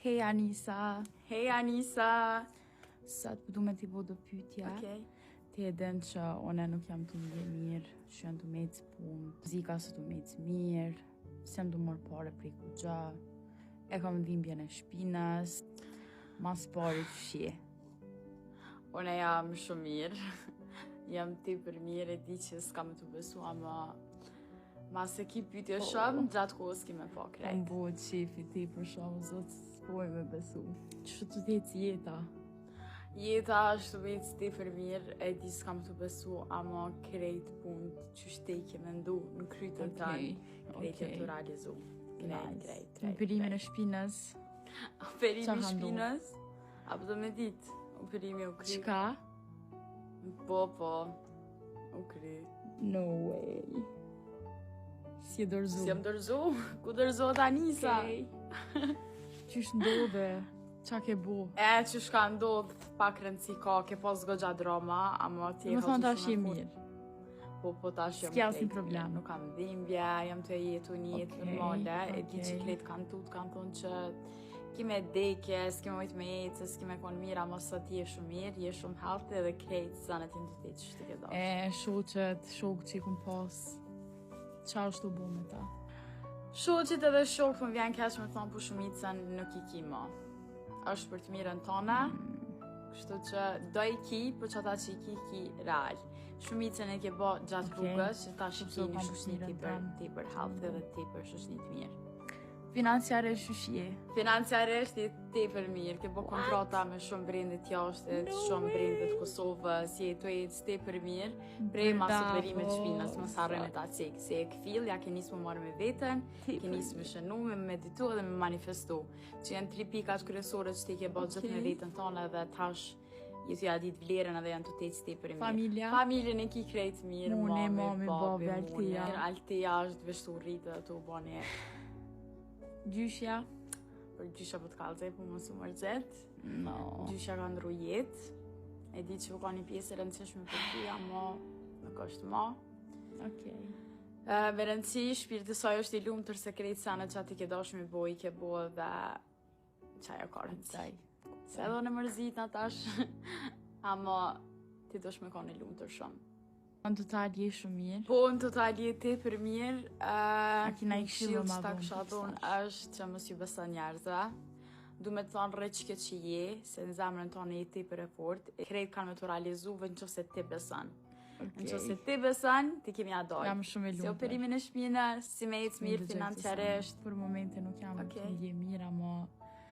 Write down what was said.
Hey Anisa. Hey Anisa. Sa të du me t'i bo do pytja. Okej. Ti e den që one nuk jam të ndje mirë, që jam të mecë punë, muzika së të mecë mirë, se jam të morë pare prej ku gja, e kam dhimbjen e shpinës, mas pari që shje. Une jam shumë mirë, jam ti për mirë, e di që s'kam të besu, ama mas e ki pytje shumë, gjatë kohës ki me po krejt. Më bëhet shefi ti për shumë, zotë s'poj me besu. Që të t'jeci jeta? Jeta është vetë ti për mirë, e di s'kam të besu, ama krejt punë që shtejke me ndu në krytën tanë, krejt e të realizu. Krejt. Operimin e shpinës. Operimi i shpinës? Apo do me ditë, operimi u kry. Qka? Po, u kry. No way. Si e dorëzu? Si jam dorëzu? Ku dorëzohet Anisa? Qysh ndodhe? Qa ke bo? Që shka ndodh, pak rëndësi ka, ke pas goxha drama, ama ti e Më thonë tash je mirë. Po tash jam s'ki asnjë problem. Nuk kam dhimbje, jam të jetu një jetë normale, e di që kretë kanë thonë që ki me dekje, s'ki me mojtë me jetë, s'ki me konë mirë, ama sa ti je shumë mirë, je shumë healthy edhe kretë zanët jenë të të që të ke dash. Shokët që i kun pas, qa është të bo me ta? Shoqit edhe shokët më vjen keq me thonë, po shumicën nuk i ki ma. Është për të mirën tona, kështu që do i ki, po që ata që i ki real. Shumicën e ke bo gjatë rrugës, që ta shiki një shoqni ti për health dhe ti për shoqni të mirë. Financiarisht shushje? Financiarisht ti për mirë, ke bo kontrata me shumë brendit jashtë, shumë brendit Kosovës, jetë ti për mirë, prej masë të verimit shpinës, më sarën e ta cekë, se e këfil, ja ke nisë më marrë me vetën, ke nisë me shënu, me meditu dhe me manifestu, që janë 3 pikat kryesore që ti ke bo gjithë me vetën tonë dhe tash jetu ja ditë vlerën edhe janë të tecë ti për mirë. Familja? Familjen e ki krejt mirë, mami, babi, Altia. Altia është vështu rritë dhe të u bane. Gjyshja? Për gjyshja për të kalëzaj, për mos u mërzet. No. Gjyshja ka ndru jetë. E di që ka një pjesë e rëndësishme për ty, ama nuk është ma. Okej. Me rëndësi, shpirti saj është i lumë tërse krejtë sanët që ati ke dosh me boj, ke bo dhe qaja ka rëndësi. Se edhe në mërzit në tash, ama ti dosh me ka një lumë tër shumë. Në total je shumë mirë? Po, në total je ti për mirë. A kina i këshilë ma ta kësha thonë është që mos ju beson njerëza. Du me të thonë rrëq këtë që je, se në zemrën tonë je ti për e fort. Krejt kanë me të realizu vë në që se ti beson. Në që se ti beson, ti kemi adoj. Jam shumë e lumë. Si operimin e shpinës, si me ecë mirë financiarisht. Për momente nuk jam të ndje mirë, ama